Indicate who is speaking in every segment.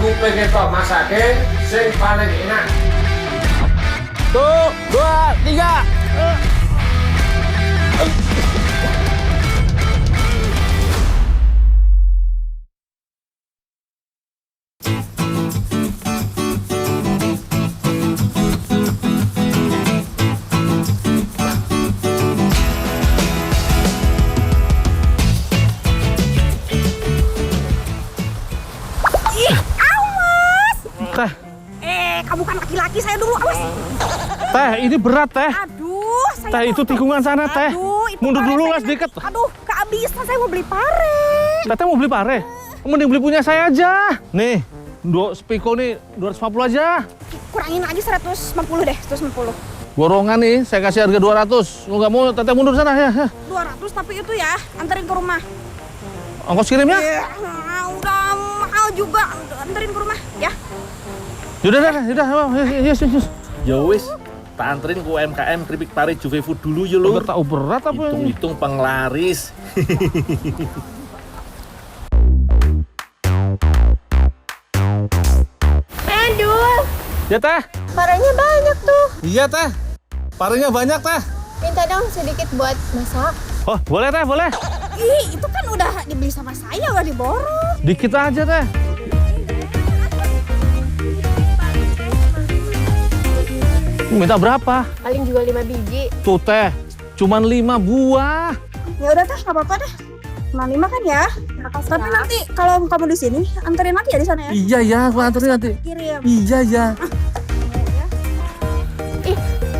Speaker 1: Aku pengen kok masake sing paling enak.
Speaker 2: 1, 2, 3. Teh,
Speaker 3: Kamu kan laki-laki, saya dulu, awas.
Speaker 2: teh, ini berat teh.
Speaker 3: Aduh, saya
Speaker 2: Teh itu tikungan sana teh.
Speaker 3: Aduh, itu
Speaker 2: Mundur
Speaker 3: pare
Speaker 2: dulu
Speaker 3: saya
Speaker 2: lah sedikit.
Speaker 3: Aduh, kehabisan, saya mau beli pare.
Speaker 2: Teteh mau beli pare? Mending beli punya saya aja. Nih, spiko nih 250 aja.
Speaker 3: Kurangin lagi 150 deh, 150.
Speaker 2: Borongan nih, saya kasih harga 200. Lu nggak mau, teteh mundur sana ya.
Speaker 3: 200 tapi itu ya, anterin ke rumah.
Speaker 2: Ongkos kirimnya?
Speaker 3: Udah mahal juga, anterin ke rumah, ya.
Speaker 2: Yaudah, yes.
Speaker 4: Ya wis, tak anterin ke UMKM keripik pare Juve Food dulu ya lur.
Speaker 2: Tahu berat apa ini?
Speaker 4: Hitung-hitung penglaris.
Speaker 5: Aduh,
Speaker 2: Ya teh.
Speaker 5: parenya banyak tuh.
Speaker 2: Iya teh. Parenya banyak teh.
Speaker 5: Minta dong sedikit buat masak.
Speaker 2: Oh, boleh teh, boleh.
Speaker 3: Ih, itu kan udah dibeli sama saya, udah diborong.
Speaker 2: Dikit aja teh. Minta berapa?
Speaker 5: Paling juga 5 biji.
Speaker 2: Tuh teh, cuman 5 buah.
Speaker 3: Ya udah teh, nggak apa-apa deh. 5 kan ya.
Speaker 5: Makasih
Speaker 3: Tapi
Speaker 5: ya.
Speaker 3: nanti kalau kamu di sini, anterin lagi ya di sana ya.
Speaker 2: Iya ya, gua anterin nanti.
Speaker 3: Kirim.
Speaker 2: Iya ya.
Speaker 5: Ih,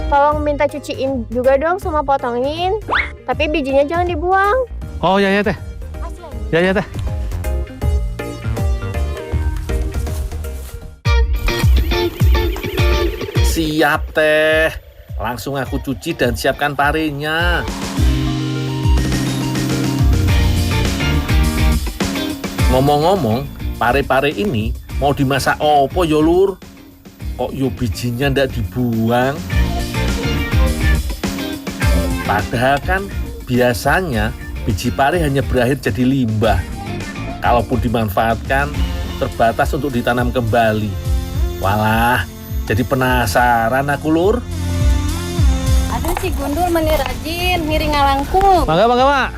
Speaker 5: tolong minta cuciin juga dong sama potongin. Tapi bijinya jangan dibuang.
Speaker 2: Oh ya ya teh. Ya teh.
Speaker 4: Siap teh. Langsung aku cuci dan siapkan parenya. Ngomong-ngomong, pare-pare ini mau dimasak opo ya lur? Kok yo bijinya ndak dibuang? Padahal kan biasanya biji pare hanya berakhir jadi limbah. Kalaupun dimanfaatkan, terbatas untuk ditanam kembali. Walah, jadi penasaran aku lur.
Speaker 5: Aduh si Gundul meni rajin, miring ngalangkung.
Speaker 2: Mangga, Mak.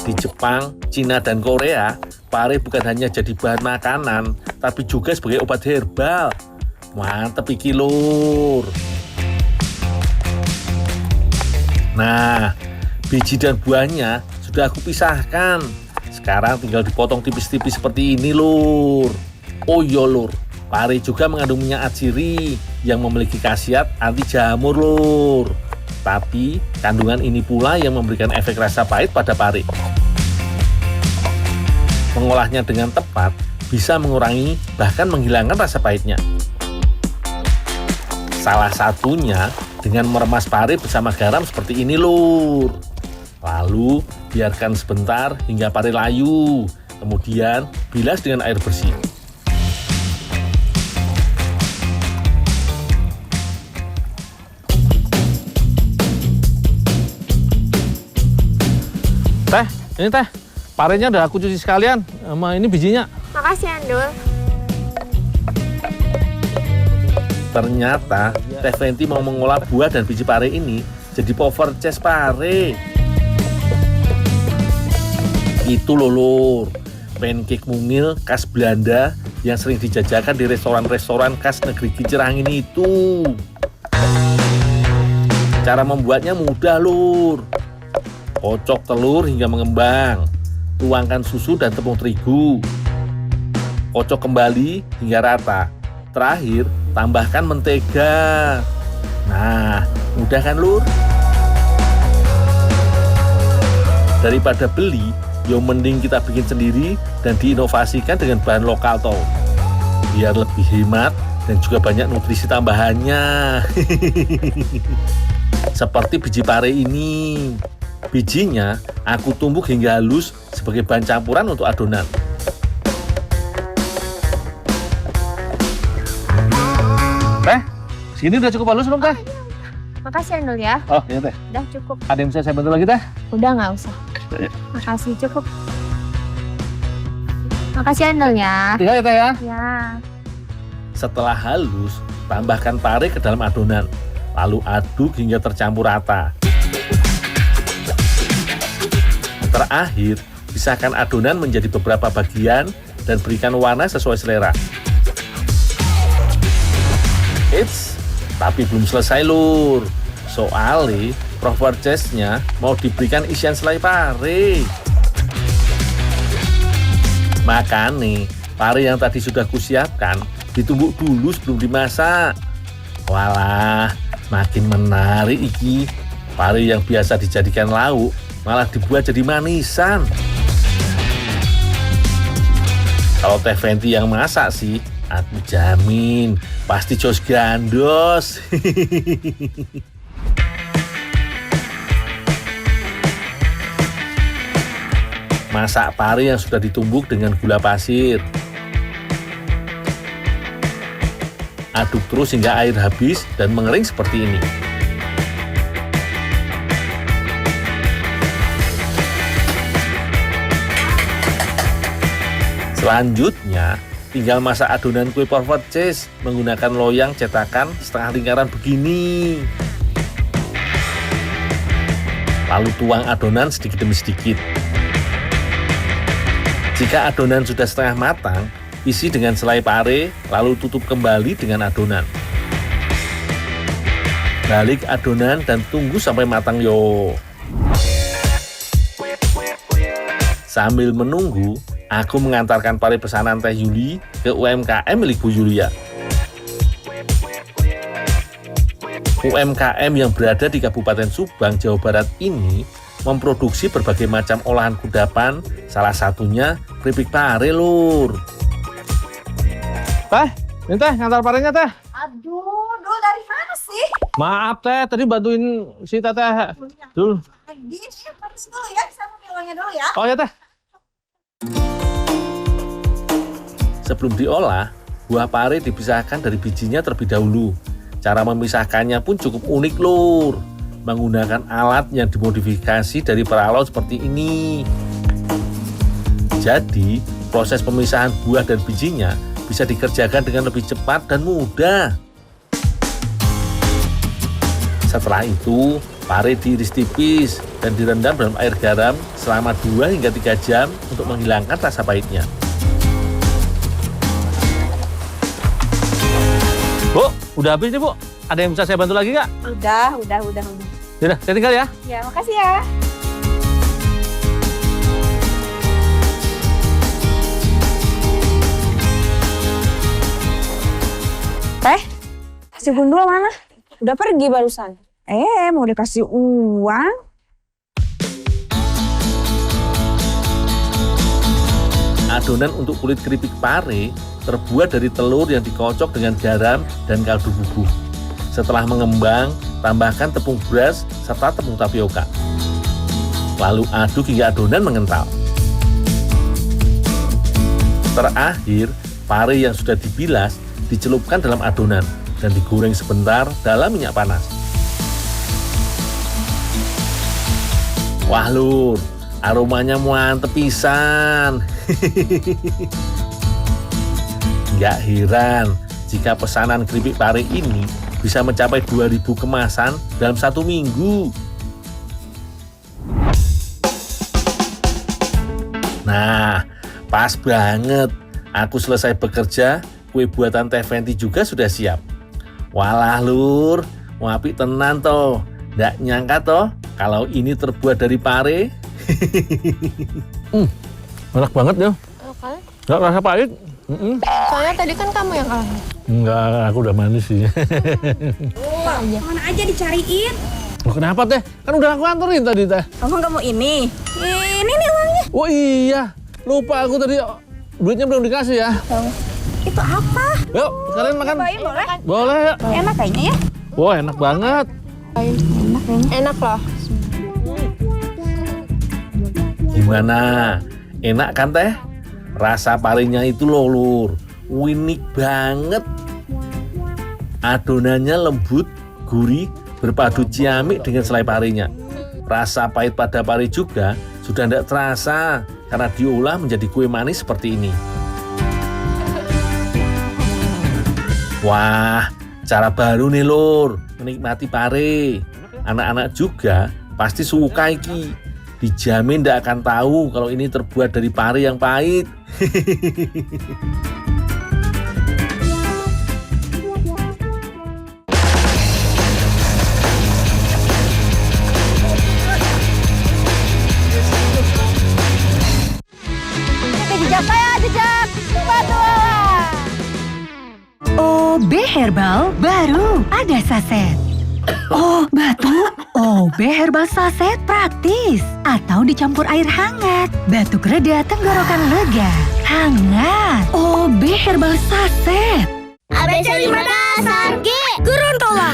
Speaker 4: Di Jepang, Cina, dan Korea, pare bukan hanya jadi bahan makanan, tapi juga sebagai obat herbal. Mantep iki lur. Nah, biji dan buahnya sudah aku pisahkan. Sekarang tinggal dipotong tipis-tipis seperti ini lur. Oh iya lur, pare juga mengandung minyak atsiri yang memiliki khasiat anti jamur lur. Tapi kandungan ini pula yang memberikan efek rasa pahit pada pare. Mengolahnya dengan tepat bisa mengurangi bahkan menghilangkan rasa pahitnya. Salah satunya dengan meremas pare bersama garam seperti ini lur. Lalu biarkan sebentar hingga pare layu. Kemudian bilas dengan air bersih.
Speaker 2: Teh, ini teh. Parenya udah aku cuci sekalian. Sama ini bijinya.
Speaker 5: Makasih Andul.
Speaker 4: Ternyata Teh Fenty mau mengolah buah dan biji pare ini jadi poverches pare. Itu loh lur, pancake mungil khas Belanda yang sering dijajakan di restoran-restoran khas negeri Kincir Angin itu. Cara membuatnya mudah lur. Kocok telur hingga mengembang. Tuangkan susu dan tepung terigu. Kocok kembali hingga rata. Terakhir, tambahkan mentega. Nah, mudah kan lur? Daripada beli, yo mending kita bikin sendiri dan diinovasikan dengan bahan lokal toh. Biar lebih hemat dan juga banyak nutrisi tambahannya. Seperti biji pare ini. Bijinya aku tumbuk hingga halus sebagai bahan campuran untuk adonan.
Speaker 2: Teh, sini udah cukup halus belum teh?
Speaker 5: Makasih ya Nul ya.
Speaker 2: Oh iya teh.
Speaker 5: Udah cukup.
Speaker 2: Ada yang bisa saya bantu lagi teh?
Speaker 5: Udah nggak usah.
Speaker 2: Ya.
Speaker 5: Makasih cukup. Makasih ya Nul ya.
Speaker 2: Iya ya teh ya.
Speaker 5: Ya.
Speaker 4: Setelah halus, tambahkan pare ke dalam adonan. Lalu aduk hingga tercampur rata. Terakhir, pisahkan adonan menjadi beberapa bagian dan berikan warna sesuai selera. Eits, tapi belum selesai lur. Soalnya provocesnya mau diberikan isian selai pare. Makanya pare yang tadi sudah kusiapkan ditumbuk dulu sebelum dimasak. Walah, makin menarik iki. Pare yang biasa dijadikan lauk malah dibuat jadi manisan. Kalau Teh Fenty yang masak sih, aku jamin pasti jos gandos. Masak pare yang sudah ditumbuk dengan gula pasir. Aduk terus hingga air habis dan mengering seperti ini. Selanjutnya, tinggal masak adonan kue provoces menggunakan loyang cetakan setengah lingkaran begini. Lalu tuang adonan sedikit demi sedikit. Jika adonan sudah setengah matang, isi dengan selai pare, lalu tutup kembali dengan adonan. Balik adonan dan tunggu sampai matang yo. Sambil menunggu, aku mengantarkan pare pesanan Teh Yuli ke UMKM milik Bu Yulia. UMKM yang berada di Kabupaten Subang, Jawa Barat ini memproduksi berbagai macam olahan kudapan, salah satunya keripik pare lur.
Speaker 2: Teh, ini teh ngantar parenya teh.
Speaker 3: Aduh, Dul dari mana sih?
Speaker 2: Maaf teh, tadi bantuin si teteh dulu.
Speaker 3: Ini harus dulu ya, saya ambil uangnya dulu ya.
Speaker 2: Oh ya teh.
Speaker 4: Sebelum diolah, buah pare dipisahkan dari bijinya terlebih dahulu. Cara memisahkannya pun cukup unik lur. Menggunakan alat yang dimodifikasi dari peralon seperti ini. Jadi, proses pemisahan buah dan bijinya bisa dikerjakan dengan lebih cepat dan mudah. Setelah itu, pare diiris tipis dan direndam dalam air garam selama 2 hingga 3 jam untuk menghilangkan rasa pahitnya.
Speaker 2: Bu, udah habis nih Bu. Ada yang bisa saya bantu lagi nggak?
Speaker 3: Udah.
Speaker 2: Yaudah, saya tinggal ya.
Speaker 3: Ya, makasih ya. Teh, kasih gundul mana? Udah pergi barusan. Mau dikasih uang?
Speaker 4: Adonan untuk kulit keripik pare terbuat dari telur yang dikocok dengan garam dan kaldu bubuk. Setelah mengembang, tambahkan tepung beras serta tepung tapioka. Lalu aduk hingga adonan mengental. Terakhir, pare yang sudah dibilas dicelupkan dalam adonan dan digoreng sebentar dalam minyak panas. Wah lur, aromanya mantep pisan. Nggak heran jika pesanan keripik pare ini bisa mencapai 2.000 kemasan dalam 1 minggu. Nah, pas banget. Aku selesai bekerja, kue buatan Teh Fenty juga sudah siap. Walah lur, wapi tenan toh. Nggak nyangka toh kalau ini terbuat dari pare.
Speaker 2: Enak banget ya.
Speaker 5: Kan?
Speaker 2: Nggak rasa pahit.
Speaker 5: Soalnya tadi kan kamu yang kalah.
Speaker 2: Enggak, aku udah manis sih.
Speaker 3: Mana aja dicariin.
Speaker 2: Oh, kenapa teh? Kan udah aku anterin tadi teh.
Speaker 3: Kamu nggak mau ini? Ini nih uangnya.
Speaker 2: Oh iya, lupa aku tadi duitnya belum dikasih ya.
Speaker 3: Itu apa?
Speaker 2: Yuk, kalian makan.
Speaker 3: Cobain boleh?
Speaker 2: Boleh ya.
Speaker 3: Enak kayaknya ya.
Speaker 2: Wah, enak banget.
Speaker 3: Enak kayaknya.
Speaker 5: Enak loh.
Speaker 4: Gimana? Enak kan Teh? Rasa parenya itu loh lur, unik banget. Adonannya lembut, gurih, berpadu ciamik dengan selai parinya. Rasa pahit pada pari juga sudah tidak terasa karena diolah menjadi kue manis seperti ini. Wah, cara baru nih lur, menikmati pare. Anak-anak juga pasti suka iki. Dijamin tidak akan tahu kalau ini terbuat dari pare yang pahit.
Speaker 3: Jejak saya, jejak. Batu.
Speaker 6: OB Herbal baru ada saset. Oh, batu. OB Herbal saset praktis. Atau dicampur air hangat. Batuk reda, tenggorokan lega. Hangat. OB Herbal saset.
Speaker 5: ABC 5 dasar G.
Speaker 6: Gorontalo.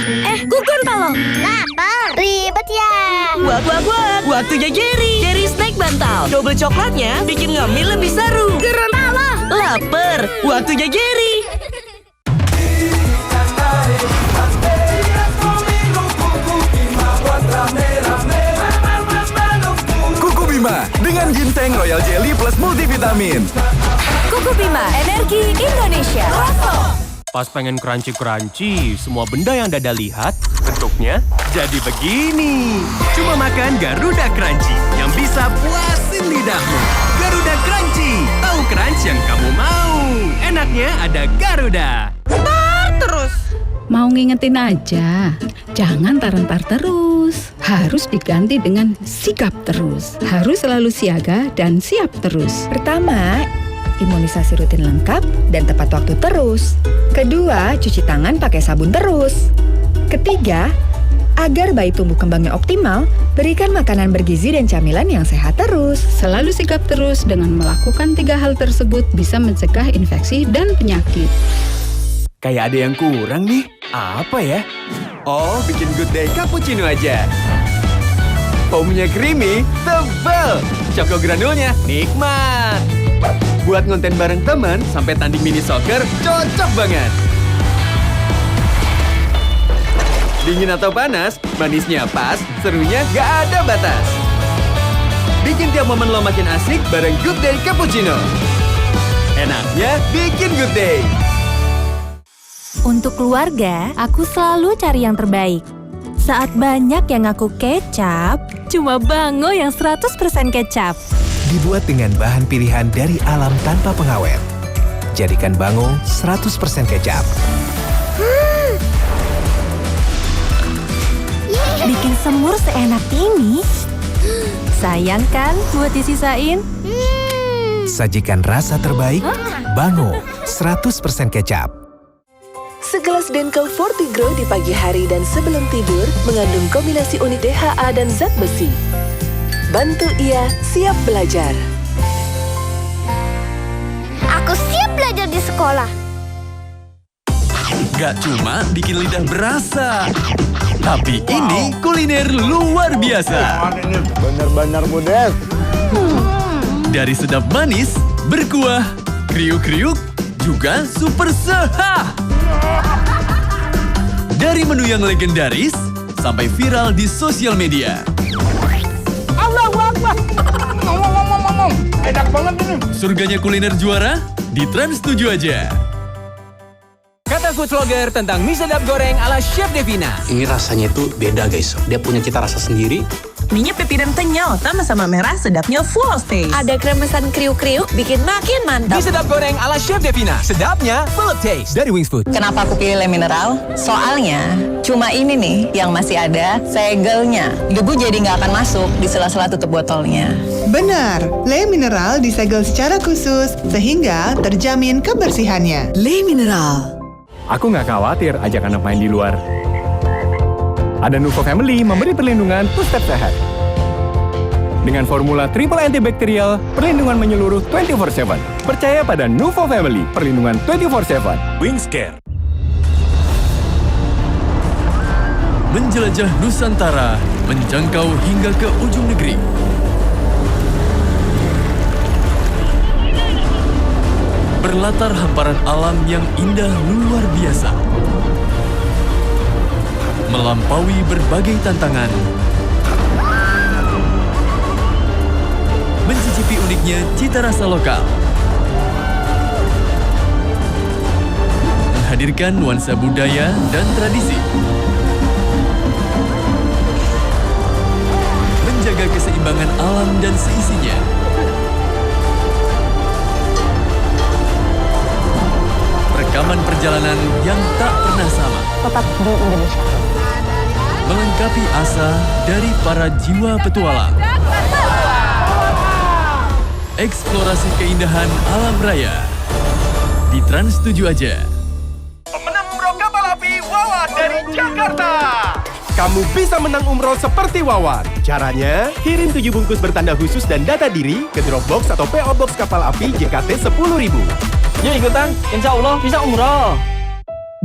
Speaker 6: Gugontalo.
Speaker 5: Lapar. Ribet ya.
Speaker 7: Wak. Waktunya Jerry snack bantal. Double coklatnya bikin ngemil lebih seru.
Speaker 5: Gorontalo.
Speaker 7: Lapar. Waktunya Jerry.
Speaker 8: Kuku Bima dengan ginseng royal jelly plus multivitamin.
Speaker 6: Kuku Bima, energi Indonesia.
Speaker 9: Pas pengen crunchy-crunchy, semua benda yang Dada lihat, bentuknya jadi begini. Cuma makan Garuda Crunchy yang bisa puasin lidahmu. Garuda Crunchy, tahu crunch yang kamu mau. Enaknya ada Garuda.
Speaker 10: Mau ngingetin aja, jangan tarantar terus. Harus diganti dengan sigap terus. Harus selalu siaga dan siap terus.
Speaker 6: Pertama, imunisasi rutin lengkap dan tepat waktu terus. Kedua, cuci tangan pakai sabun terus. Ketiga, agar bayi tumbuh kembangnya optimal, berikan makanan bergizi dan camilan yang sehat terus.
Speaker 10: Selalu sigap terus dengan melakukan 3 hal tersebut bisa mencegah infeksi dan penyakit.
Speaker 9: Kayak ada yang kurang nih. Apa ya? Oh, bikin Good Day Cappuccino aja. Foamnya creamy, tebal. Choco granulnya nikmat. Buat ngonten bareng teman sampai tanding mini soccer, cocok banget. Dingin atau panas, manisnya pas, serunya gak ada batas. Bikin tiap momen lo makin asik bareng Good Day Cappuccino. Enaknya bikin Good Day.
Speaker 6: Untuk keluarga, aku selalu cari yang terbaik. Saat banyak yang ngaku kecap, cuma Bango yang 100% kecap.
Speaker 8: Dibuat dengan bahan pilihan dari alam tanpa pengawet. Jadikan Bango 100% kecap.
Speaker 6: Bikin semur seenak ini. Sayang kan buat disisain?
Speaker 8: Sajikan rasa terbaik, Bango 100% kecap.
Speaker 11: Segelas Denkel Fortigrow di pagi hari dan sebelum tidur mengandung kombinasi unit DHA dan zat besi. Bantu ia siap belajar.
Speaker 5: Aku siap belajar di sekolah.
Speaker 9: Gak cuma bikin lidah berasa, tapi ini kuliner luar biasa.
Speaker 1: Benar-benar mudah.
Speaker 9: Dari sedap manis, berkuah, kriuk-kriuk, juga super sehat. Dari menu yang legendaris, sampai viral di sosial media.
Speaker 1: Allahu Akbar. Ngomong. Enak banget ini.
Speaker 9: Surganya kuliner juara, di Trans 7 aja.
Speaker 7: Kata food vlogger tentang mie sedap goreng ala Chef Devina.
Speaker 12: Ini rasanya itu beda guys. Dia punya cita rasa sendiri.
Speaker 7: Mie-nya pipirem kenyal, tambah sama merah, sedapnya full of taste.
Speaker 11: Ada kremesan kriuk-kriuk bikin makin mantap.
Speaker 7: Mie sedap goreng ala Chef Devina. Sedapnya full of taste. Dari Wings Food.
Speaker 13: Kenapa aku pilih Le Mineral? Soalnya cuma ini nih yang masih ada segelnya. Debu jadi nggak akan masuk di sela-sela tutup botolnya.
Speaker 14: Benar, Le Mineral disegel secara khusus sehingga terjamin kebersihannya.
Speaker 11: Le Mineral.
Speaker 9: Aku nggak khawatir ajak anak main di luar. Ada Nuvo Family memberi perlindungan two-step sehat. Dengan formula triple antibakterial, perlindungan menyeluruh 24/7. Percaya pada Nuvo Family, perlindungan 24/7. Wings Care. Menjelajah Nusantara, menjangkau hingga ke ujung negeri. Berlatar hamparan alam yang indah luar biasa.
Speaker 15: Melampaui berbagai tantangan, mencicipi uniknya cita rasa lokal, menghadirkan nuansa budaya dan tradisi, menjaga keseimbangan alam dan seisinya, rekaman perjalanan yang tak pernah sama,
Speaker 3: Tetap di Indonesia.
Speaker 15: melengkapi asa dari para jiwa petualang. Eksplorasi keindahan alam raya di Trans 7 aja.
Speaker 16: Pemenang umroh kapal api Wawan dari Jakarta. Kamu bisa menang umroh seperti Wawan. Caranya, kirim 7 bungkus bertanda khusus dan data diri ke Dropbox atau PO Box kapal api JKT 10.000.
Speaker 7: Yuk ikutan, insya Allah bisa umroh.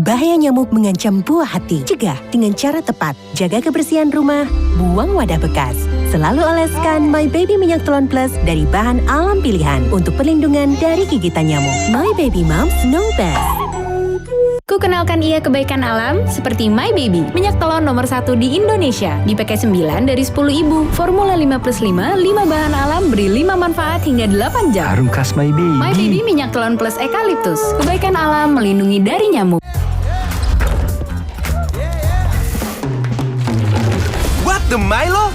Speaker 17: Bahaya nyamuk mengancam buah hati. Cegah dengan cara tepat. Jaga kebersihan rumah, buang wadah bekas. Selalu oleskan My Baby Minyak Telon Plus dari bahan alam pilihan untuk perlindungan dari gigitan nyamuk. My Baby Moms know best.
Speaker 18: Ku kenalkan ia kebaikan alam seperti My Baby, minyak telon nomor 1 di Indonesia. Dipakai 9 dari 10 ibu. Formula 5+5, 5 bahan alam beri 5 manfaat hingga 8 jam.
Speaker 9: Harum khas My Baby.
Speaker 18: My Baby minyak telon plus eukaliptus. Kebaikan alam melindungi dari nyamuk.
Speaker 16: What the Milo?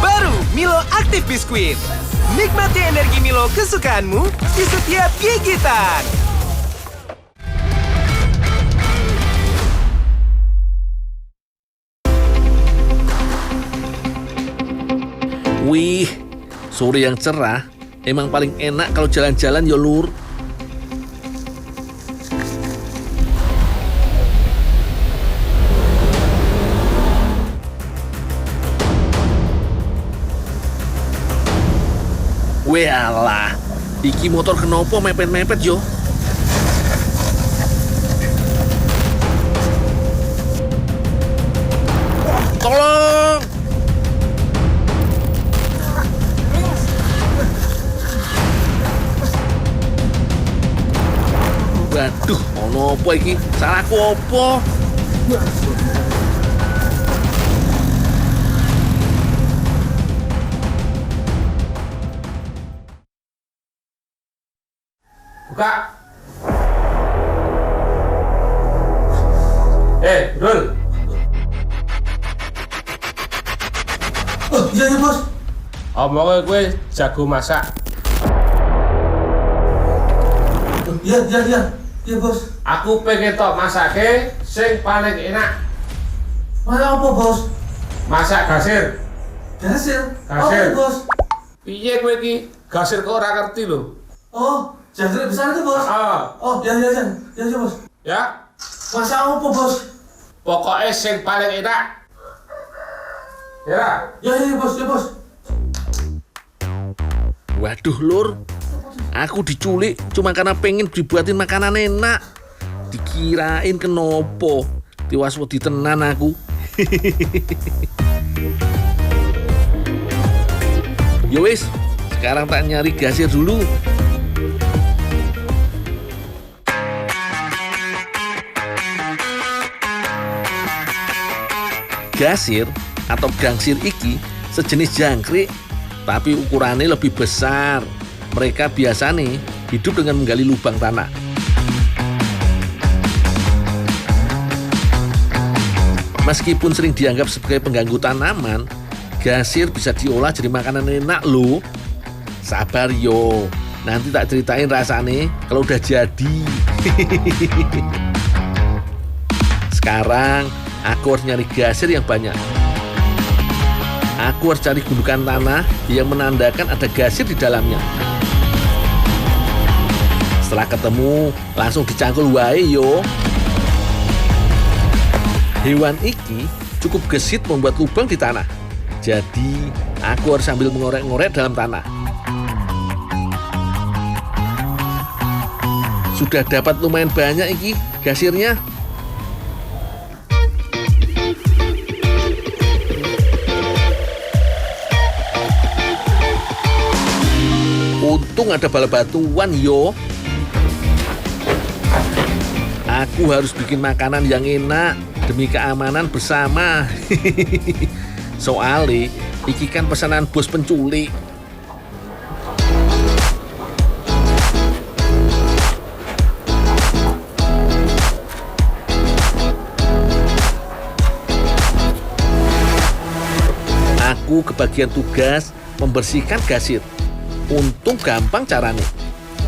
Speaker 16: Baru Milo Active Biskuit. Nikmati energi Milo kesukaanmu di setiap gigitan.
Speaker 4: Wih, sore yang cerah emang paling enak kalau jalan-jalan ya lur. Walah, iki motor kenapa mepet-mepet yo? Tolong! Waduh, ono apa iki? Salahku apa?
Speaker 1: Buka. Dul.
Speaker 19: Oh, iya bos.
Speaker 1: Omongnya gue jago masak.
Speaker 19: Iya bos.
Speaker 1: Aku pengen tok masake sing paling enak.
Speaker 19: Masak apa bos?
Speaker 1: Masak gasir.
Speaker 19: Gasir?
Speaker 1: Gasir.
Speaker 19: Oh, bos.
Speaker 1: Piye kowe iki? Gasir kok ora ngerti lho.
Speaker 19: Oh, gasir besar itu bos. Oh, ya bos.
Speaker 1: Ya.
Speaker 19: Masak apa bos?
Speaker 1: Pokoknya sing paling enak. Ya.
Speaker 19: Ya bos.
Speaker 4: Waduh lur, aku diculik cuma karena pengen dibuatin makanan enak. Dikirain kenopo, tiwas wedi tenan aku. Yowis, sekarang tak nyari gasir dulu. Gasir atau gangsir iki sejenis jangkrik, tapi ukurannya lebih besar. Mereka biasanya hidup dengan menggali lubang tanah. Meskipun sering dianggap sebagai pengganggu tanaman, gasir bisa diolah jadi makanan enak loh. Sabar yo, nanti tak ceritain rasanya kalau udah jadi. Sekarang aku harus nyari gasir yang banyak. Aku harus cari gundukan tanah yang menandakan ada gasir di dalamnya. Setelah ketemu, langsung dicangkul wae yo. Hewan iki cukup gesit membuat lubang di tanah. Jadi, aku harus sambil mengorek-ngorek dalam tanah. Sudah dapat lumayan banyak iki gasirnya. Untung ada bala batuan yo. Aku harus bikin makanan yang enak demi keamanan bersama. Soalnya iki kan pesanan bos penculik. Aku kebagian tugas membersihkan gasir. Untung gampang caranya.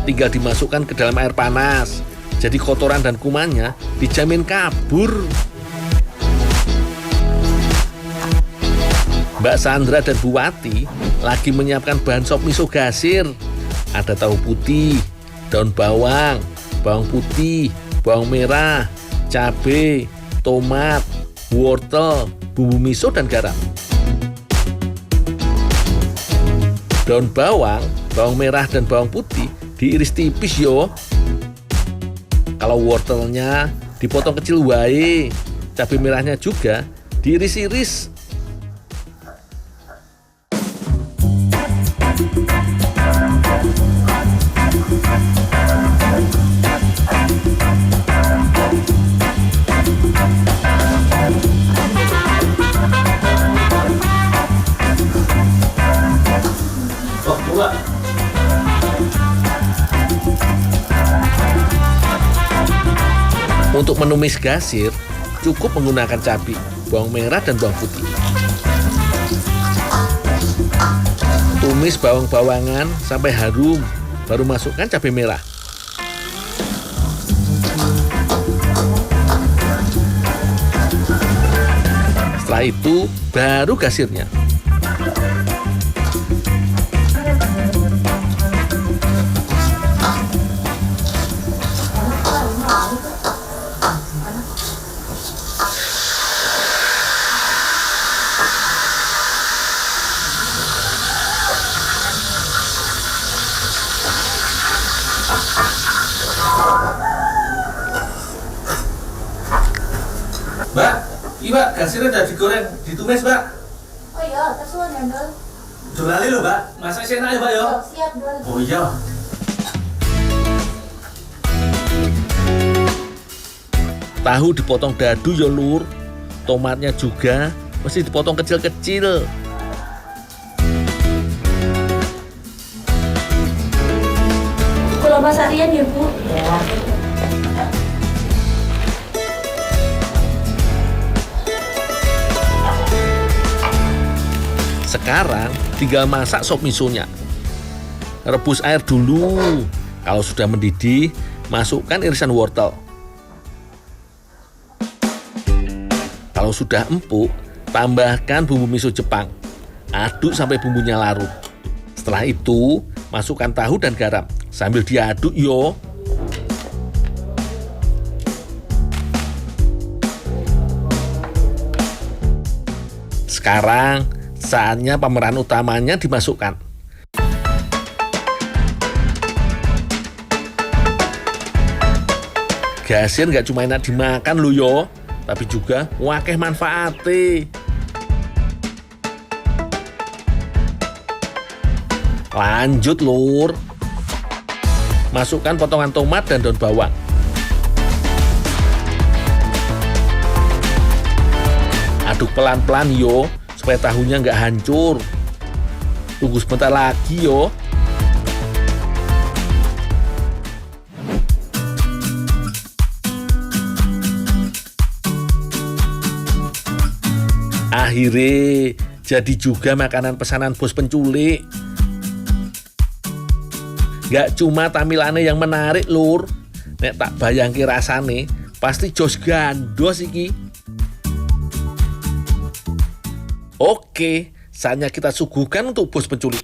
Speaker 4: Tinggal dimasukkan ke dalam air panas. Jadi kotoran dan kumannya dijamin kabur. Mbak Sandra dan Bu Wati lagi menyiapkan bahan sop miso gasir. Ada tahu putih, daun bawang, bawang putih, bawang merah, cabai, tomat, wortel, bumbu miso dan garam. Daun bawang, bawang merah dan bawang putih diiris tipis yo. Kalau wortelnya dipotong kecil wae, cabai merahnya juga diiris-iris. Untuk menumis gasir, cukup menggunakan cabai, bawang merah, dan bawang putih. Tumis bawang-bawangan sampai harum, baru masukkan cabai merah. Setelah itu, baru gasirnya.
Speaker 19: Mbak, iya Mbak, gasirnya udah digoreng, ditumis Mbak.
Speaker 5: Oh iya, kesuwen ya Dol.
Speaker 19: Jolali loh Mbak, masak enak ya Mbak ya.
Speaker 5: Siap Dol.
Speaker 19: Oh iya.
Speaker 4: Tahu dipotong dadu ya lur. Tomatnya juga mesti dipotong kecil-kecil.
Speaker 5: Kalau masarian ya Bu. Ya.
Speaker 4: Sekarang tinggal masak sop misonya. Rebus air dulu. Kalau sudah mendidih, masukkan irisan wortel. Kalau sudah empuk, tambahkan bumbu miso Jepang. Aduk sampai bumbunya larut. Setelah itu, masukkan tahu dan garam. Sambil diaduk yo. Sekarang, saatnya pemeran utamanya dimasukkan. Gasir nggak cuma enak dimakan lo yo, tapi juga wakeh manfaatnya. Lanjut lur. Masukkan potongan tomat dan daun bawang. Aduk pelan-pelan yo, supaya tahunya nggak hancur. Tunggu sebentar lagi yo. Akhirnya jadi juga makanan pesanan bos penculik. Gak cuma tampilannya yang menarik lur. Nek tak bayangke rasane pasti jos gandos iki. Oke, saatnya kita suguhkan untuk bos penculik.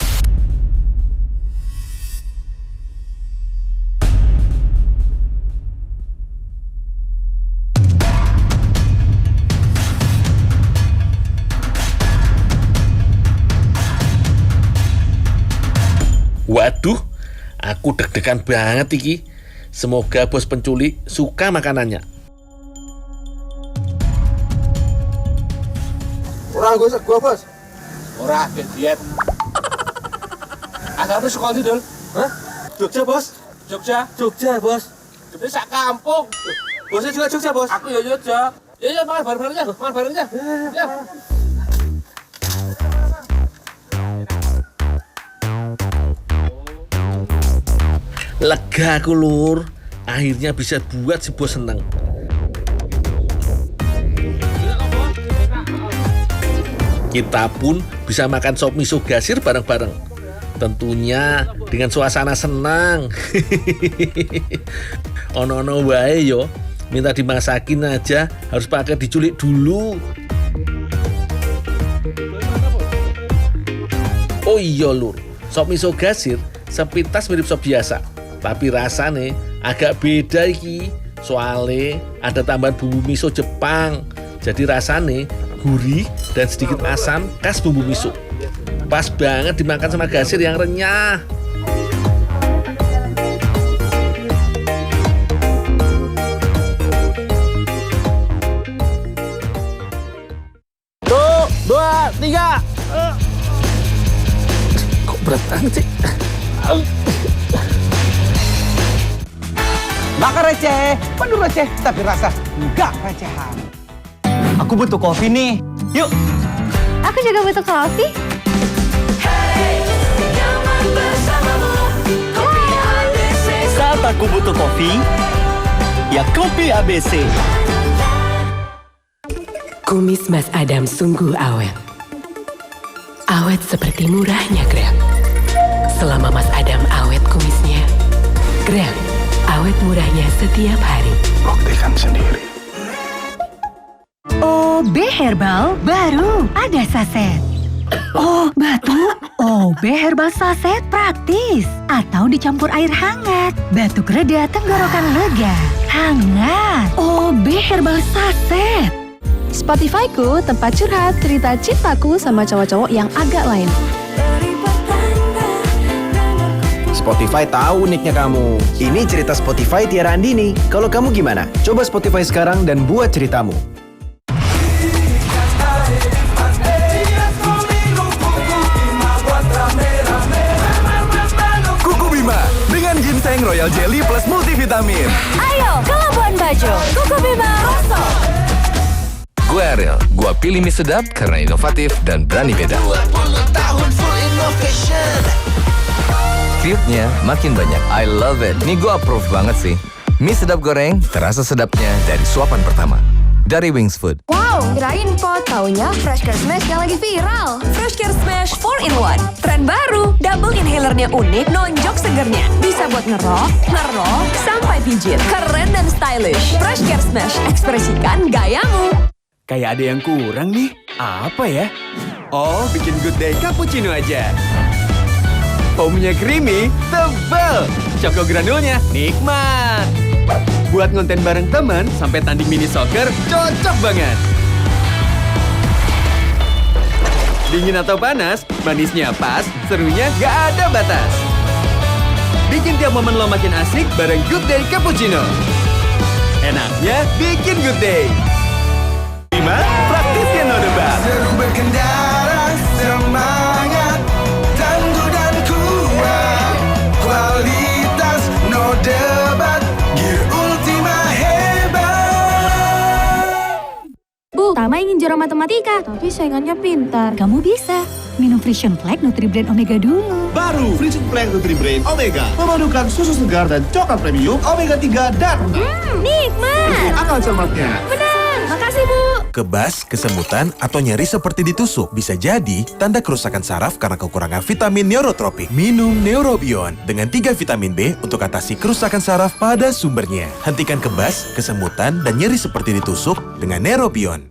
Speaker 4: Waduh, aku deg-degan banget iki. Semoga bos penculik suka makanannya.
Speaker 1: Ora gue sego, Bos. Ora diet. Asal itu sekolah Dul. Hah? Jogja, Bos. Jogja, Bos. Jadi sak kampung. Bosnya juga Jogja, Bos. Aku ya Jogja.
Speaker 4: Ya, makan bareng-bareng aja. Makan bareng aja. Ya. Lega aku, Lur. Akhirnya bisa buat si bos seneng. Kita pun bisa makan sop miso gasir bareng-bareng. Tentunya dengan suasana senang. Ono-ono wae yo. Minta dimasakin aja, harus pakai diculik dulu. Oh iya, Lur. Sop miso gasir sepintas mirip sop biasa. Tapi rasanya agak beda iki. Soalnya ada tambahan bumbu miso Jepang. Jadi rasanya gurih dan sedikit asam khas bumbu miso. Pas banget dimakan sama gasir yang renyah. Tuh, 2, 3. Kok berat banget sih?
Speaker 20: Makan receh, penuh receh, tapi rasa enggak recehan. Aku butuh kopi nih, yuk.
Speaker 18: Aku juga butuh kopi.
Speaker 20: Saat aku butuh kopi, ya kopi ABC.
Speaker 11: Kumis Mas Adam sungguh awet. Awet seperti murahnya Grab. Selama Mas Adam awet kumisnya, Grab awet murahnya setiap hari.
Speaker 8: Buktikan sendiri.
Speaker 6: OB Herbal baru ada saset. Oh, batuk. OB Herbal saset praktis atau dicampur air hangat. Batuk reda, tenggorokan lega. Hangat. OB Herbal saset.
Speaker 18: Spotify-ku tempat curhat cerita cintaku sama cowok-cowok yang agak lain.
Speaker 21: Spotify tahu uniknya kamu. Ini cerita Spotify Tiara Andini. Kalau kamu gimana? Coba Spotify sekarang dan buat ceritamu.
Speaker 16: Kuku Bima dengan ginseng royal jelly plus multivitamin.
Speaker 6: Ayo ke Labuan Bajo. Kuku Bima Rosso.
Speaker 8: Gue Ariel, gue pilih mie sedap karena inovatif dan berani beda.
Speaker 7: 20 tahun full innovation.
Speaker 8: Kriuknya makin banyak, I love it. Nih gue approve banget sih. Mie sedap goreng, terasa sedapnya dari suapan pertama. Dari Wings Food.
Speaker 18: Wow, kirain pot. Taunya Fresh Care Smash yang lagi viral.
Speaker 6: Fresh Care Smash 4-in-1. Tren baru. Double inhalernya unik, nonjok segernya. Bisa buat ngerok, sampai pijit. Keren dan stylish. Fresh Care Smash, ekspresikan gayamu.
Speaker 9: Kayak ada yang kurang nih. Apa ya? Oh, bikin Good Day Cappuccino aja. Foamnya creamy, tebal. Choco granulnya nikmat. Buat ngonten bareng teman sampai tanding mini soccer, cocok banget. Dingin atau panas, manisnya pas, serunya gak ada batas. Bikin tiap momen lo makin asik bareng Good Day Cappuccino. Enaknya bikin Good Day. Bima, praktisnya no debat.
Speaker 16: Seru berkendara, semangat, tangguh dan kuat. Kualitas no debat, Gear Ultima hebat.
Speaker 18: Bu, Tama ingin juara matematika, tapi saingannya pintar.
Speaker 6: Kamu bisa. Minum Frisian Flag Nutri-Brain Omega dulu.
Speaker 22: Baru Frisian Flag Nutri-Brain Omega. Memadukan susu segar dan coklat premium Omega 3 dan 6.
Speaker 6: Nikmat.
Speaker 22: Akal cermatnya.
Speaker 18: Benar, makasih Bu.
Speaker 8: Kebas, kesemutan, atau nyeri seperti ditusuk bisa jadi tanda kerusakan saraf karena kekurangan vitamin neurotropik. Minum Neurobion dengan 3 vitamin B untuk atasi kerusakan saraf pada sumbernya. Hentikan kebas, kesemutan, dan nyeri seperti ditusuk dengan Neurobion.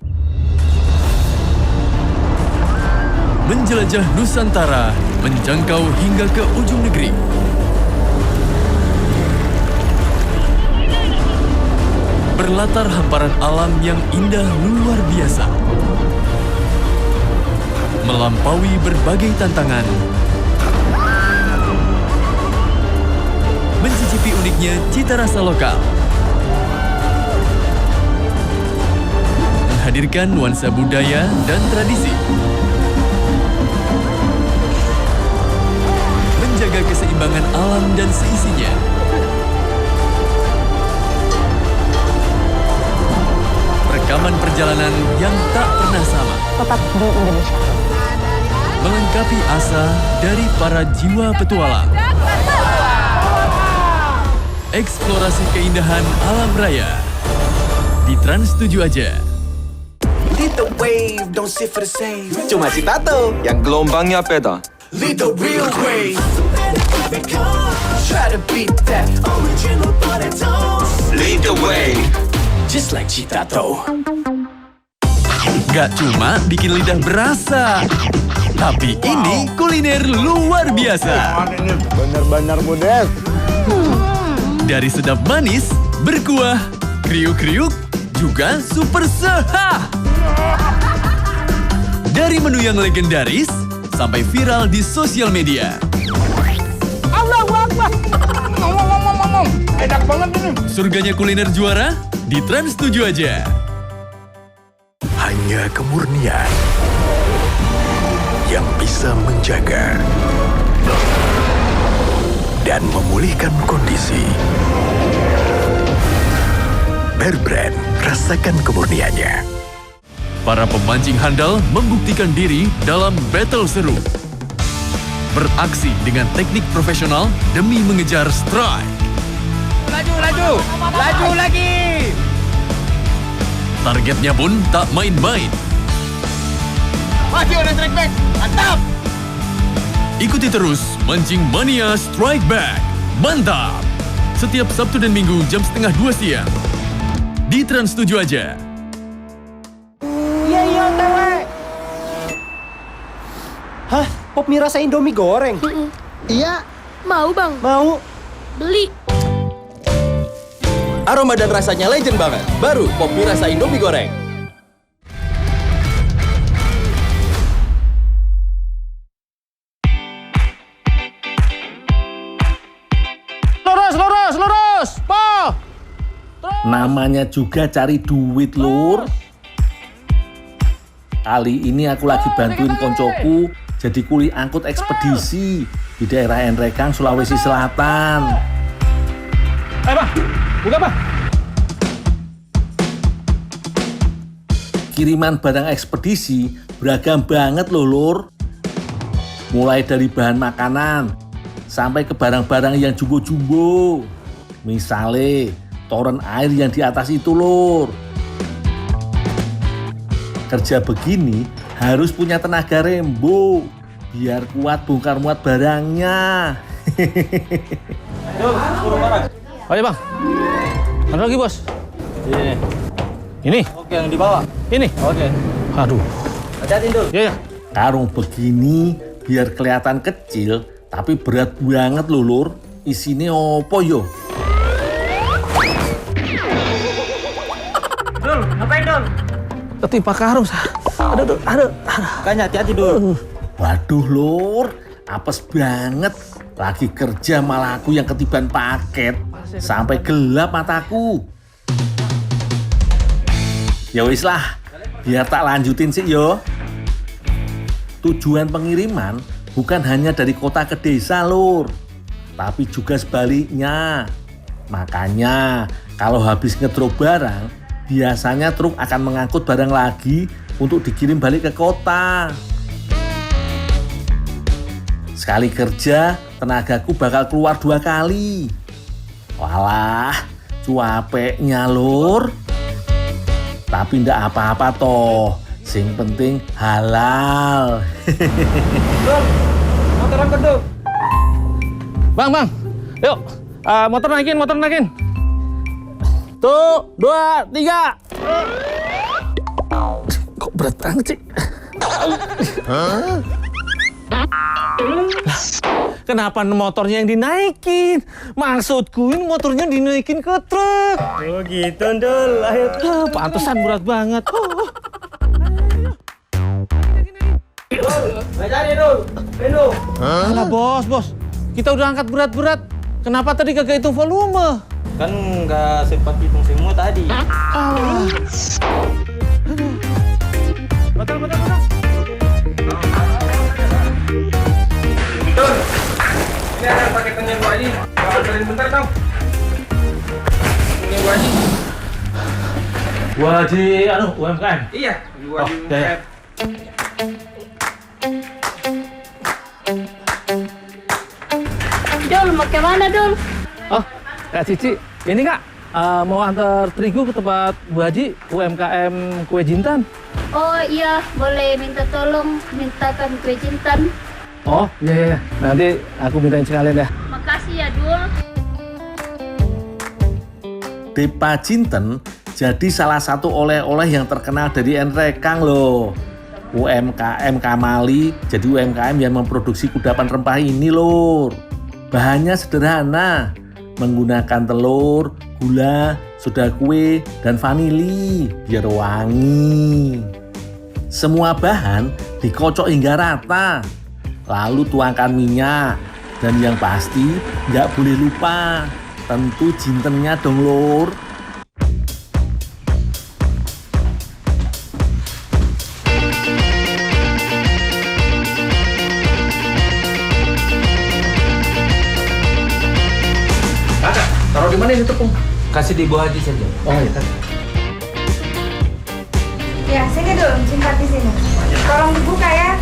Speaker 15: Menjelajah Nusantara, menjangkau hingga ke ujung negeri. Berlatar hamparan alam yang indah luar biasa. Melampaui berbagai tantangan. Mencicipi uniknya cita rasa lokal. Menghadirkan nuansa budaya dan tradisi. Menjaga keseimbangan alam dan seisinya. rekaman perjalanan yang tak pernah sama.
Speaker 3: Tetap di Indonesia.
Speaker 15: Melengkapi asa dari para jiwa petualang. Eksplorasi keindahan alam raya. Di Trans 7 aja.
Speaker 21: Lead the wave, don't sit for the save. Cuma si Tato yang gelombangnya beda. Lead the real wave. Try to beat that original but it don't. Lead the wave. Just like Citato.
Speaker 15: Gak cuma bikin lidah berasa, tapi ini kuliner luar biasa.
Speaker 21: Bener-bener mudah.
Speaker 15: Dari sedap manis, berkuah, kriuk-kriuk, juga super sehat. Dari menu yang legendaris, sampai viral di sosial media.
Speaker 21: Allahu Akbar. Ngomong. Enak banget ini.
Speaker 15: Surganya kuliner juara, di Trans 7 aja.
Speaker 2: Hanya kemurnian yang bisa menjaga dan memulihkan kondisi. Bear Brand, rasakan kemurniannya.
Speaker 15: Para pemancing handal membuktikan diri dalam battle seru. Beraksi dengan teknik profesional demi mengejar strike.
Speaker 21: Laju lagi.
Speaker 15: Targetnya pun tak main-main.
Speaker 21: Masih ada strike back, mantap.
Speaker 15: Ikuti terus Mancing Mania Strike Back. Mantap! Setiap Sabtu dan Minggu jam 1:30 siang. Di Trans 7 aja.
Speaker 20: Iya, tewe. Hah? Pop mie rasa Indomie goreng? Iya.
Speaker 5: Mau bang?
Speaker 20: Mau.
Speaker 5: Beli.
Speaker 7: Aroma dan rasanya legend banget. Baru Pop mie rasa Indomie goreng.
Speaker 20: Lurus, Po.
Speaker 4: Namanya juga cari duit, Lur. Kali ini aku lagi bantuin koncoku jadi kuli angkut ekspedisi di daerah Enrekang, Sulawesi Selatan.
Speaker 20: Bang. Buka, Bang.
Speaker 4: Kiriman barang ekspedisi beragam banget loh, Lur. Mulai dari bahan makanan sampai ke barang-barang yang jumbo-jumbo. Misale, toren air yang di atas itu, Lur. Kerja begini harus punya tenaga rembo biar kuat bongkar muat barangnya.
Speaker 20: Oh iya, Bang. Mana lagi, Bos? Ini. Oke, yang di bawah. Ini. Oke. Aduh. Hati-hati, Dul. Iya.
Speaker 4: Karung begini biar kelihatan kecil tapi berat banget loh, Lur. Isinya opo yo?
Speaker 20: Dul, ngapain, Dul? Ketimpa karung. Aduh. Kayaknya hati-hati, Dul.
Speaker 4: Waduh, Lur. Apes banget. Lagi kerja malah aku yang ketiban paket. Sampai gelap mataku. Ya wis lah, biar tak lanjutin sih yo. Tujuan pengiriman bukan hanya dari kota ke desa, Lur. Tapi juga sebaliknya. Makanya kalau habis ngedrop barang, biasanya truk akan mengangkut barang lagi untuk dikirim balik ke kota. Sekali kerja, tenagaku bakal keluar 2 kali. Walah, cuapeknya, Lur. Tapi ndak apa-apa toh. Sing penting halal.
Speaker 20: Dul, motoran kedua. Bang. Yuk, motor naikin. Tuh, 2, 3.
Speaker 4: Kok berat banget sih?
Speaker 20: Kenapa motornya yang dinaikin? Maksudku ini motornya dinaikin ke truk. Oh gitu, Dul. Ayo. Pantesan berat banget. Ayo, Dul. Alah, bos. Kita udah angkat berat-berat. Kenapa tadi kagak hitung volume?
Speaker 10: Kan nggak sempat hitung semua tadi.
Speaker 20: Betul.
Speaker 1: Dul, ini ada paketannya Bu Haji. Mau anterin bentar dong. Ini Bu Haji.
Speaker 20: Bu Haji, UMKM?
Speaker 10: Iya, Bu Haji
Speaker 20: ya, ya.
Speaker 5: Dul, mau kemana Dul?
Speaker 20: Oh, Kak Cici, ini Kak, mau antar terigu ke tempat Bu Haji, UMKM Kue Jintan.
Speaker 12: Oh iya, boleh minta tolong mintakan kue jintan.
Speaker 20: Oh, iya. Nanti aku mintain sekalian ya.
Speaker 12: Makasih ya, Dul.
Speaker 4: Depa Jinten jadi salah satu oleh-oleh yang terkenal dari Enrekang loh. UMKM Kamali jadi UMKM yang memproduksi kudapan rempah ini lur. Bahannya sederhana, menggunakan telur, gula, soda kue, dan vanili biar wangi. Semua bahan dikocok hingga rata, lalu tuangkan minyak, dan yang pasti nggak boleh lupa, tentu jintennya dong lur.
Speaker 10: Kakak, taruh di mana ini tepung? Kasih di Bu Haji saja.
Speaker 20: Oh iya.
Speaker 3: Ya, sini dulu, simpan di sini. Tolong dibuka ya.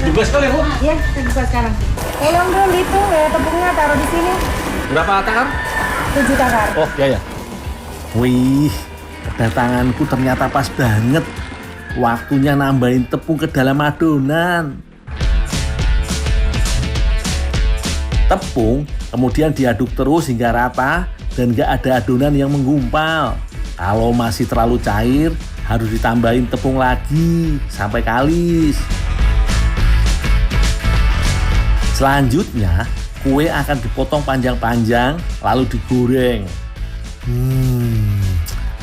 Speaker 10: Dibuka sekali Bu?
Speaker 3: Iya, saya buka sekarang. Tolong dulu itu tepungnya taruh di sini.
Speaker 10: Berapa takar?
Speaker 3: 7 takar.
Speaker 20: Oh iya.
Speaker 4: Wih, kedatanganku ternyata pas banget. Waktunya nambahin tepung ke dalam adonan. Tepung kemudian diaduk terus hingga rata dan gak ada adonan yang menggumpal. Kalau masih terlalu cair, harus ditambahin tepung lagi sampai kalis. Selanjutnya, kue akan dipotong panjang-panjang lalu digoreng.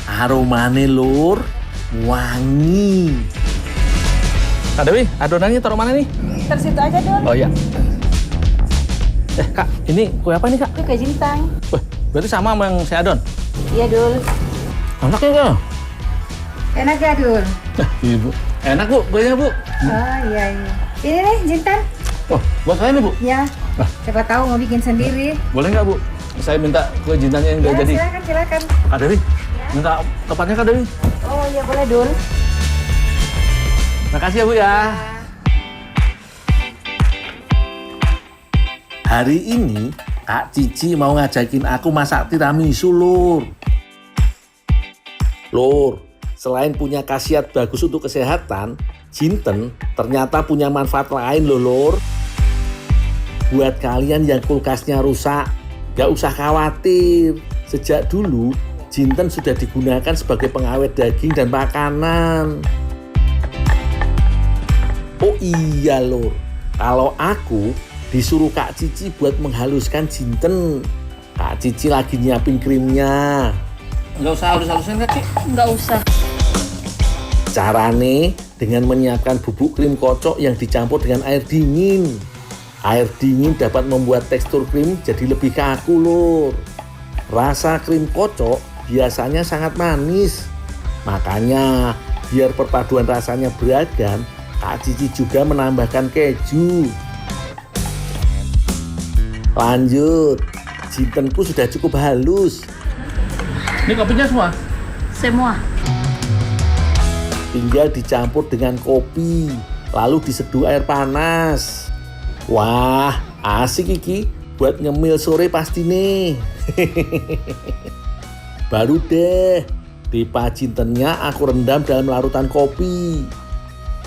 Speaker 4: Aromanya lur, wangi.
Speaker 20: Kak Dewi, adonannya taruh mana nih?
Speaker 3: Tersitu aja dulu.
Speaker 20: Oh iya. Kak, ini kue apa nih Kak?
Speaker 3: Itu kue jintan.
Speaker 20: Wah, berarti sama sama yang saya adon?
Speaker 3: Iya dul.
Speaker 20: Enak ya Kak?
Speaker 3: Enak ya dul.
Speaker 20: Iya Bu. Enak Bu, kuenya Bu.
Speaker 3: Oh iya. Ini nih jintan.
Speaker 20: Oh, buat saya nih Bu?
Speaker 3: Ya. Siapa tahu mau bikin sendiri.
Speaker 20: Boleh nggak Bu? Saya minta kue jintannya yang udah jadi.
Speaker 3: Silakan.
Speaker 20: Kak Dewi, minta tepatnya Kak Dewi.
Speaker 3: Oh iya boleh dul.
Speaker 20: Makasih ya Bu ya.
Speaker 4: Hari ini Kak Cici mau ngajakin aku masak tiramisu lur. Lur, selain punya khasiat bagus untuk kesehatan, jinten ternyata punya manfaat lain loh lur. Buat kalian yang kulkasnya rusak, gak usah khawatir. Sejak dulu, jinten sudah digunakan sebagai pengawet daging dan makanan. Oh iya lur, kalau aku disuruh Kak Cici buat menghaluskan jinten. Kak Cici lagi nyiapin krimnya.
Speaker 20: Nggak usah halus-halusin Kak Cici?
Speaker 12: Nggak usah.
Speaker 4: Carane dengan menyiapkan bubuk krim kocok yang dicampur dengan air dingin. Air dingin dapat membuat tekstur krim jadi lebih kaku lur. Rasa krim kocok biasanya sangat manis. Makanya biar perpaduan rasanya beragam, Kak Cici juga menambahkan keju. Lanjut, jintenku sudah cukup halus.
Speaker 20: Ini kopinya semua?
Speaker 12: Semua.
Speaker 4: Tinggal dicampur dengan kopi, lalu diseduh air panas. Wah, asik iki buat ngemil sore pasti nih. Baru deh, depa jintennya aku rendam dalam larutan kopi.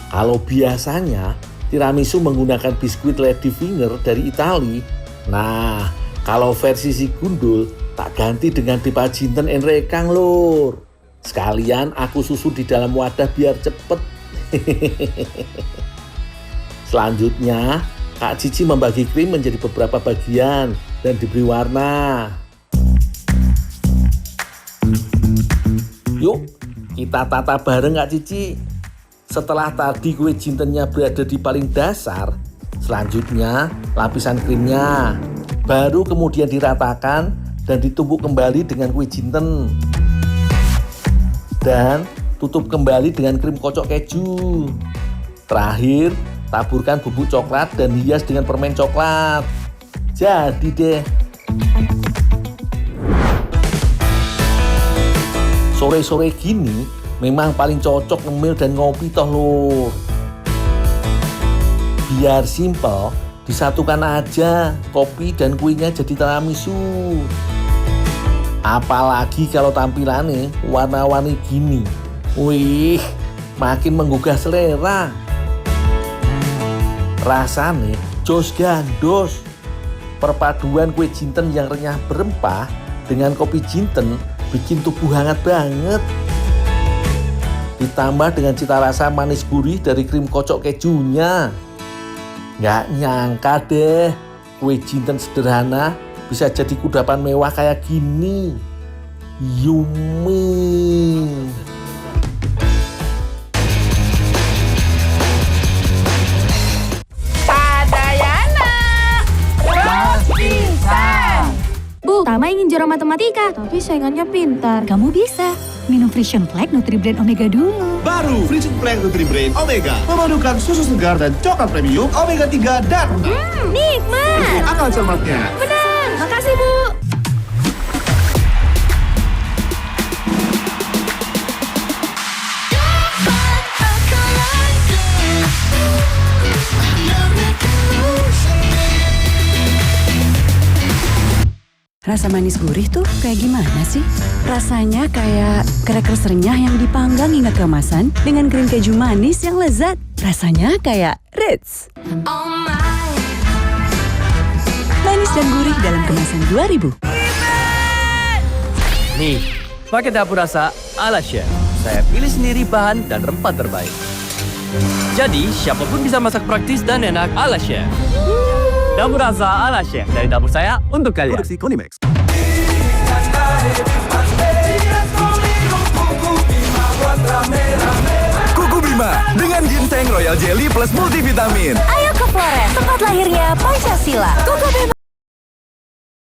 Speaker 4: Kalau biasanya tiramisu menggunakan biskuit Ladyfinger dari Itali. Nah, kalau versi si gundul tak ganti dengan depa jinten Enrekang lur. Sekalian aku susun di dalam wadah biar cepet. Selanjutnya, Kak Cici membagi krim menjadi beberapa bagian dan diberi warna. Yuk, kita tata bareng Kak Cici. Setelah tadi kue jintennya berada di paling dasar, selanjutnya lapisan krimnya. Baru kemudian diratakan dan ditumbuk kembali dengan kue jinten. Dan tutup kembali dengan krim kocok keju. Terakhir, taburkan bubuk coklat dan hias dengan permen coklat. Jadi deh. Sore-sore gini memang paling cocok ngemil dan ngopi toh lur. Biar simpel, disatukan aja kopi dan kuenya jadi tiramisu. Apalagi kalau tampilannya warna-warni gini. Wih, makin menggugah selera. Rasanya jos gandos. Perpaduan kue jinten yang renyah berempah dengan kopi jinten bikin tubuh hangat banget. Ditambah dengan cita rasa manis gurih dari krim kocok kejunya. Nggak nyangka deh, kue jinten sederhana bisa jadi kudapan mewah kayak gini. Yummy.
Speaker 18: Bu, Tama ingin juara matematika, tapi saingannya pintar.
Speaker 6: Kamu bisa. Minum Frisian Flag Nutri-Brain Omega dulu.
Speaker 22: Baru Frisian Flag Nutri-Brain Omega memadukan susu segar dan coklat premium Omega 3 dan
Speaker 18: Nikmat.
Speaker 22: akal cermatnya.
Speaker 18: Benar. Makasih, Bu.
Speaker 13: Rasa manis gurih tuh kayak gimana sih? Rasanya kayak crackers renyah yang dipanggang hingga keemasan dengan krim keju manis yang lezat. Rasanya kayak Ritz. Manis dan gurih dalam kemasan 2000.
Speaker 10: Nih, pakai dapur rasa ala chef. Saya pilih sendiri bahan dan rempah terbaik. Jadi, siapapun bisa masak praktis dan enak ala chef. Dapur rasa ala chef dari dapur saya untuk kalian.
Speaker 22: Produksi Konimax.
Speaker 8: Kuku Bima dengan ginseng royal jelly plus multivitamin.
Speaker 17: Ayo ke Flores, tempat lahirnya Pancasila. Kuku Bima